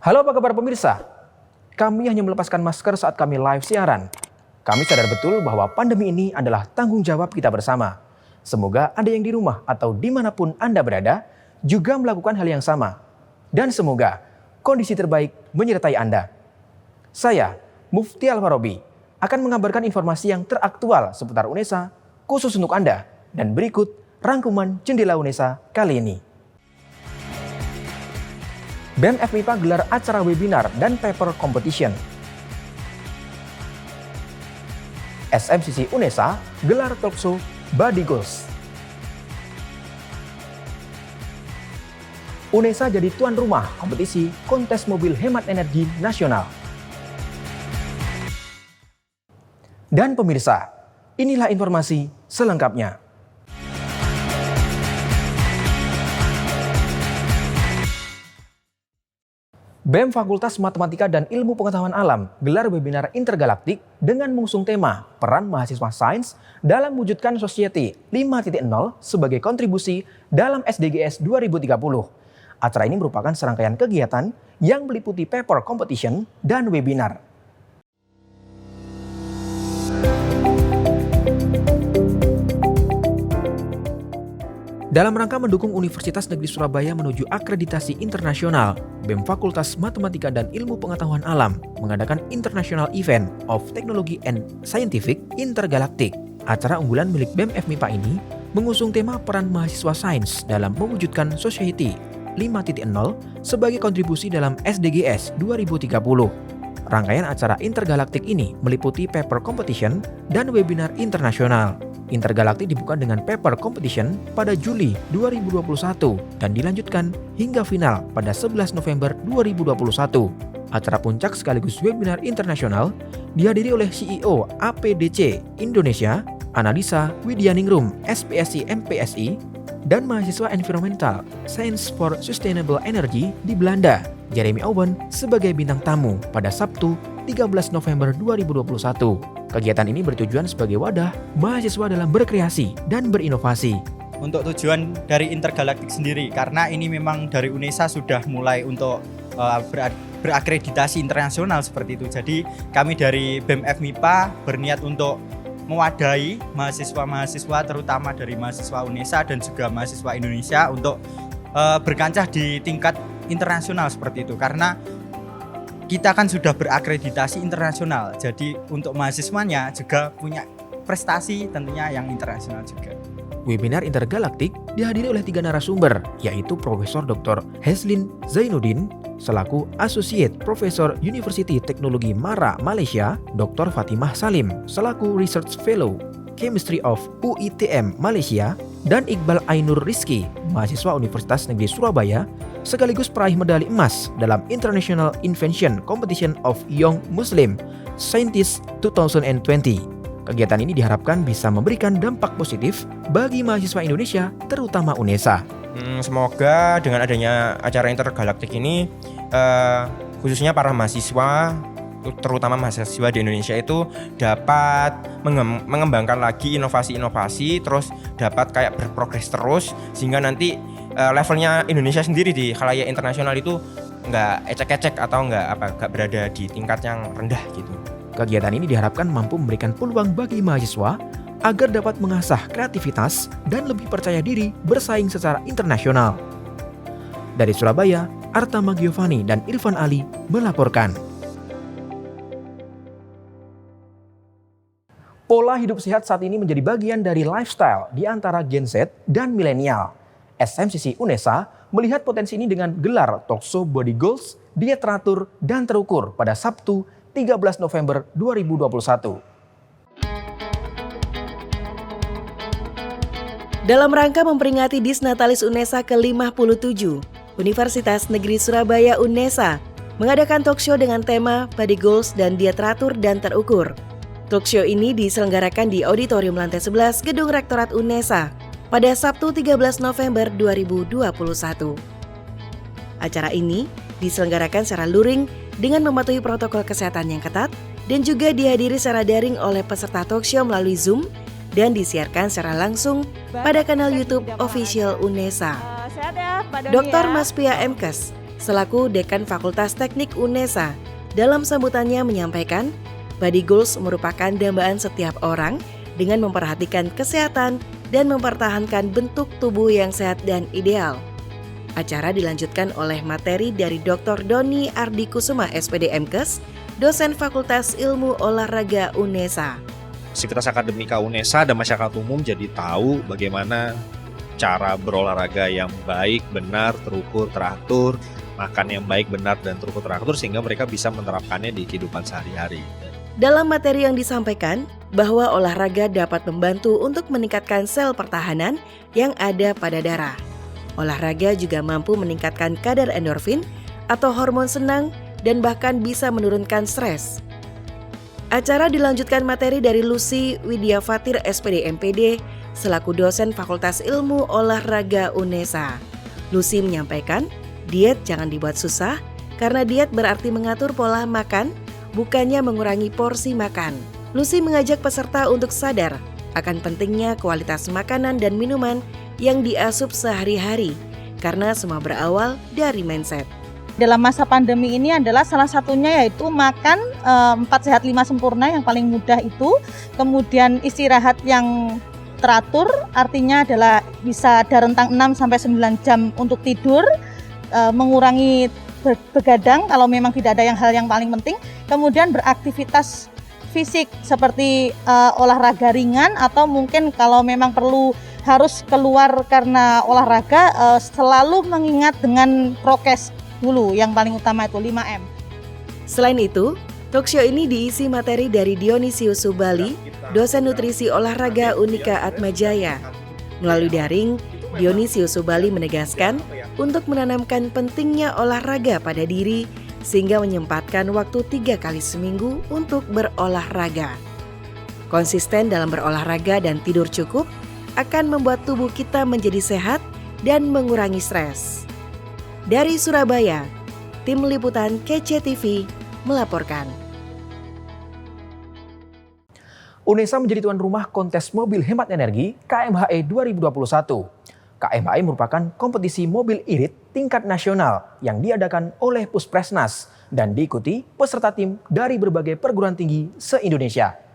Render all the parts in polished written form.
Halo apa kabar pemirsa? Kami hanya melepaskan masker saat kami live siaran. Kami sadar betul bahwa pandemi ini adalah tanggung jawab kita bersama. Semoga Anda yang di rumah atau dimanapun Anda berada juga melakukan hal yang sama. Dan semoga kondisi terbaik menyertai Anda. Saya, Mufti Al-Farabi, akan mengabarkan informasi yang teraktual seputar UNESA khusus untuk Anda. Dan berikut rangkuman Jendela UNESA kali ini. BEM FMIPA gelar acara webinar dan paper competition. SMCC UNESA gelar talkshow Body Goals. UNESA jadi tuan rumah kompetisi kontes mobil hemat energi nasional. Dan pemirsa, inilah informasi selengkapnya. BEM Fakultas Matematika dan Ilmu Pengetahuan Alam gelar webinar intergalaktik dengan mengusung tema Peran Mahasiswa Sains dalam Mewujudkan Society 5.0 sebagai kontribusi dalam SDGs 2030. Acara ini merupakan serangkaian kegiatan yang meliputi paper competition dan webinar. Dalam rangka mendukung Universitas Negeri Surabaya menuju akreditasi internasional, BEM Fakultas Matematika dan Ilmu Pengetahuan Alam mengadakan International Event of Technology and Scientific Intergalactic. Acara unggulan milik BEM FMIPA ini mengusung tema peran mahasiswa sains dalam mewujudkan Society 5.0 sebagai kontribusi dalam SDGs 2030. Rangkaian acara intergalaktik ini meliputi paper competition dan webinar internasional. Intergalaktik dibuka dengan paper competition pada Juli 2021 dan dilanjutkan hingga final pada 11 November 2021. Acara puncak sekaligus webinar internasional dihadiri oleh CEO APDC Indonesia, Analisa Widyaningrum SPSI MPSI, dan mahasiswa Environmental Science for Sustainable Energy di Belanda, Jeremy Owen, sebagai bintang tamu pada Sabtu 13 November 2021. Kegiatan ini bertujuan sebagai wadah mahasiswa dalam berkreasi dan berinovasi. Untuk tujuan dari intergalaktik sendiri, karena ini memang dari UNESA sudah mulai untuk berakreditasi internasional seperti itu. Jadi kami dari BEM FMIPA berniat untuk mewadahi mahasiswa-mahasiswa terutama dari mahasiswa UNESA dan juga mahasiswa Indonesia untuk berkancah di tingkat internasional seperti itu. Karena kita kan sudah berakreditasi internasional, jadi untuk mahasiswanya juga punya prestasi tentunya yang internasional juga. Webinar intergalaktik dihadiri oleh 3 narasumber, yaitu Profesor Dr. Heslin Zainuddin selaku Associate Professor University Teknologi Mara, Malaysia, Dr. Fatimah Salim selaku Research Fellow Chemistry of UITM Malaysia, dan Iqbal Ainur Rizki, mahasiswa Universitas Negeri Surabaya, sekaligus peraih medali emas dalam International Invention Competition of Young Muslim Scientists 2020. Kegiatan ini diharapkan bisa memberikan dampak positif bagi mahasiswa Indonesia, terutama UNESA. Semoga dengan adanya acara intergalaktik ini, khususnya para mahasiswa, terutama mahasiswa di Indonesia itu dapat mengembangkan lagi inovasi-inovasi, terus dapat kayak berprogres terus, sehingga nanti levelnya Indonesia sendiri di khalayak internasional itu nggak ecek-ecek atau nggak berada di tingkat yang rendah gitu. Kegiatan ini diharapkan mampu memberikan peluang bagi mahasiswa agar dapat mengasah kreativitas dan lebih percaya diri bersaing secara internasional. Dari Surabaya, Artama Giovanni dan Irfan Ali melaporkan. Pola hidup sehat saat ini menjadi bagian dari lifestyle di antara Gen Z dan milenial. SMCC UNESA melihat potensi ini dengan gelar talkshow Body Goals, diet teratur dan terukur pada Sabtu 13 November 2021. Dalam rangka memperingati Disnatalis UNESA ke-57, Universitas Negeri Surabaya UNESA mengadakan talkshow dengan tema Body Goals dan diet teratur dan terukur. Talkshow ini diselenggarakan di Auditorium Lantai 11 Gedung Rektorat UNESA pada Sabtu 13 November 2021. Acara ini diselenggarakan secara luring dengan mematuhi protokol kesehatan yang ketat dan juga dihadiri secara daring oleh peserta talkshow melalui Zoom dan disiarkan secara langsung pada kanal YouTube official UNESA. Dr. Maspia Mkes, selaku Dekan Fakultas Teknik UNESA, dalam sambutannya menyampaikan, body goals merupakan dambaan setiap orang dengan memperhatikan kesehatan dan mempertahankan bentuk tubuh yang sehat dan ideal. Acara dilanjutkan oleh materi dari Dr. Doni Ardikusuma, SPD MKes, dosen Fakultas Ilmu Olahraga UNESA. Sivitas Akademika UNESA dan masyarakat umum jadi tahu bagaimana cara berolahraga yang baik, benar, terukur, teratur, makan yang baik, benar, dan terukur, teratur, sehingga mereka bisa menerapkannya di kehidupan sehari-hari. Dalam materi yang disampaikan, bahwa olahraga dapat membantu untuk meningkatkan sel pertahanan yang ada pada darah. Olahraga juga mampu meningkatkan kadar endorfin atau hormon senang dan bahkan bisa menurunkan stres. Acara dilanjutkan materi dari Lucy Widya Fatir, SPD MPD, selaku dosen Fakultas Ilmu Olahraga UNESA. Lucy menyampaikan, diet jangan dibuat susah, karena diet berarti mengatur pola makan, bukannya mengurangi porsi makan. Lucy mengajak peserta untuk sadar akan pentingnya kualitas makanan dan minuman yang diasup sehari-hari, karena semua berawal dari mindset. Dalam masa pandemi ini adalah salah satunya yaitu makan 4 sehat 5 sempurna yang paling mudah itu, kemudian istirahat yang teratur, artinya adalah bisa ada rentang 6 sampai 9 jam untuk tidur, mengurangi begadang kalau memang tidak ada hal yang paling penting, kemudian beraktivitas fisik seperti olahraga ringan atau mungkin kalau memang perlu harus keluar karena olahraga, selalu mengingat dengan prokes dulu, yang paling utama itu 5M. Selain itu, talkshow ini diisi materi dari Dionisius Subali, dosen nutrisi olahraga Unika Atmajaya. Melalui daring, Dionisius Subali menegaskan untuk menanamkan pentingnya olahraga pada diri sehingga menyempatkan waktu 3 kali seminggu untuk berolahraga. Konsisten dalam berolahraga dan tidur cukup akan membuat tubuh kita menjadi sehat dan mengurangi stres. Dari Surabaya, tim liputan KCTV melaporkan. UNESA menjadi tuan rumah kontes mobil hemat energi KMHE 2021. KMHE merupakan kompetisi mobil irit tingkat nasional yang diadakan oleh Puspresnas dan diikuti peserta tim dari berbagai perguruan tinggi se-Indonesia.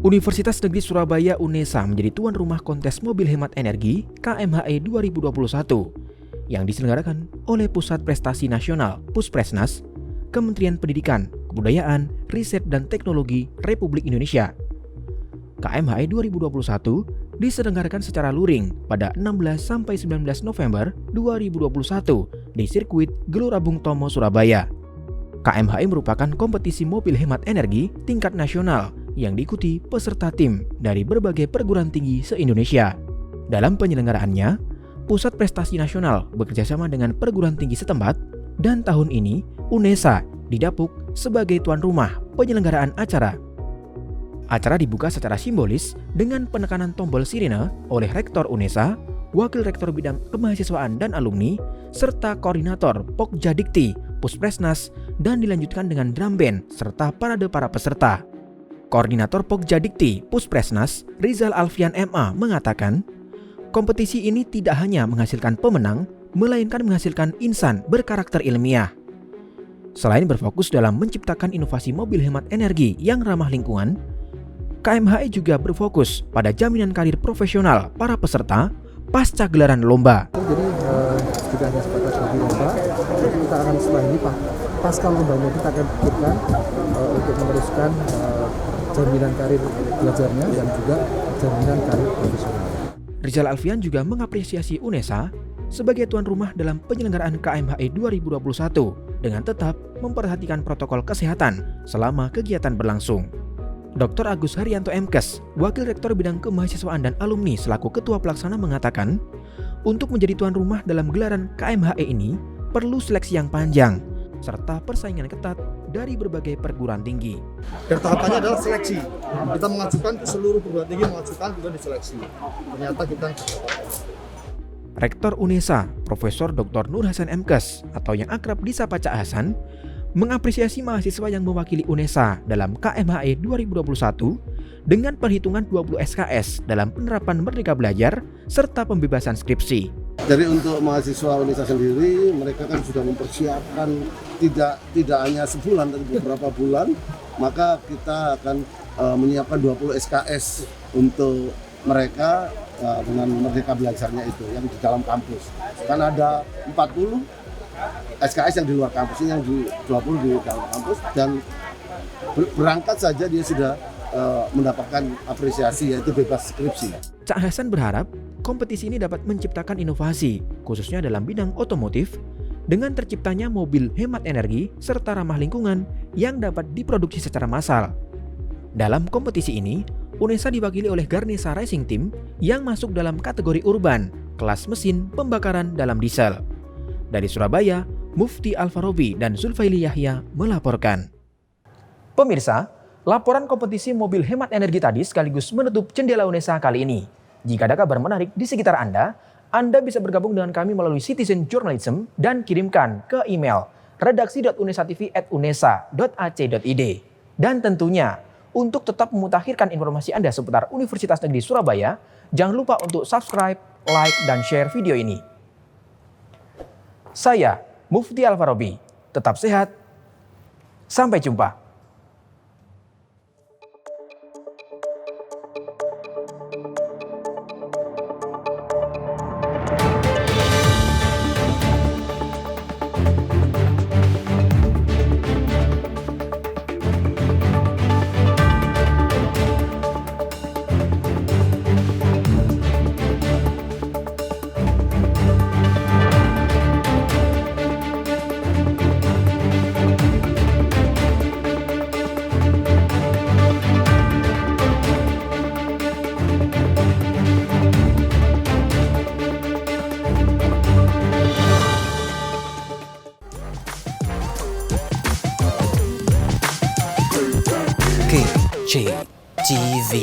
Universitas Negeri Surabaya UNESA menjadi tuan rumah kontes mobil hemat energi KMHE 2021 yang diselenggarakan oleh Pusat Prestasi Nasional Puspresnas, Kementerian Pendidikan, Kebudayaan, Riset dan Teknologi Republik Indonesia. KMHE 2021 diselenggarakan secara luring pada 16-19 November 2021 di sirkuit Gelora Bung Tomo, Surabaya. KMHE merupakan kompetisi mobil hemat energi tingkat nasional yang diikuti peserta tim dari berbagai perguruan tinggi se-Indonesia. Dalam penyelenggaraannya, Pusat Prestasi Nasional bekerjasama dengan perguruan tinggi setempat, dan tahun ini UNESA didapuk sebagai tuan rumah penyelenggaraan acara. Acara dibuka secara simbolis dengan penekanan tombol sirine oleh Rektor UNESA, Wakil Rektor Bidang Kemahasiswaan dan Alumni, serta Koordinator Pokjadikti Puspresnas, dan dilanjutkan dengan drum band serta parade para peserta. Koordinator Pokjadikti Puspresnas, Rizal Alfian MA, mengatakan, kompetisi ini tidak hanya menghasilkan pemenang, melainkan menghasilkan insan berkarakter ilmiah. Selain berfokus dalam menciptakan inovasi mobil hemat energi yang ramah lingkungan, KMHE juga berfokus pada jaminan karir profesional para peserta pasca gelaran lomba. Jadi tidak hanya sebatas hobi lomba, tapi kita akan setelah ini pasca lombanya kita akan pikirkan untuk meneruskan jaminan karir belajarnya dan juga jaminan karir profesional. Rizal Alfian juga mengapresiasi UNESA sebagai tuan rumah dalam penyelenggaraan KMHE 2021 dengan tetap memperhatikan protokol kesehatan selama kegiatan berlangsung. Dr. Agus Haryanto MKes, Wakil Rektor Bidang Kemahasiswaan dan Alumni selaku Ketua Pelaksana mengatakan, untuk menjadi tuan rumah dalam gelaran KMHE ini perlu seleksi yang panjang serta persaingan ketat dari berbagai perguruan tinggi. Dan tahapannya adalah seleksi. Kita mengajukan ke seluruh perguruan tinggi, mengajukan kemudian diseleksi. Ternyata kita Rektor UNESA, Profesor Dr. Nur Hasan MKes atau yang akrab disapa Cak Hasan, mengapresiasi mahasiswa yang mewakili UNESA dalam KMHE 2021 dengan perhitungan 20 SKS dalam penerapan Merdeka Belajar serta pembebasan skripsi. Jadi untuk mahasiswa UNESA sendiri, mereka kan sudah mempersiapkan tidak hanya sebulan, tapi beberapa bulan, maka kita akan menyiapkan 20 SKS untuk mereka dengan Merdeka Belajarnya itu yang di dalam kampus. Kan ada 40 SKS yang di luar kampus, ini yang di 20 di dalam kampus, dan berangkat saja dia sudah mendapatkan apresiasi, yaitu bebas skripsi. Cak Hasan berharap kompetisi ini dapat menciptakan inovasi, khususnya dalam bidang otomotif, dengan terciptanya mobil hemat energi serta ramah lingkungan yang dapat diproduksi secara massal. Dalam kompetisi ini, UNESA diwakili oleh Garnesa Racing Team yang masuk dalam kategori urban, kelas mesin pembakaran dalam diesel. Dari Surabaya, Mufti Al-Farabi dan Zulfaili Yahya melaporkan. Pemirsa, laporan kompetisi mobil hemat energi tadi sekaligus menutup jendela UNESA kali ini. Jika ada kabar menarik di sekitar Anda bisa bergabung dengan kami melalui Citizen Journalism dan kirimkan ke email redaksi.unesatv@unesa.ac.id. Dan tentunya, untuk tetap memutakhirkan informasi Anda seputar Universitas Negeri Surabaya, jangan lupa untuk subscribe, like, dan share video ini. Saya, Mufti Al-Farabi. Tetap sehat. Sampai jumpa. KCTV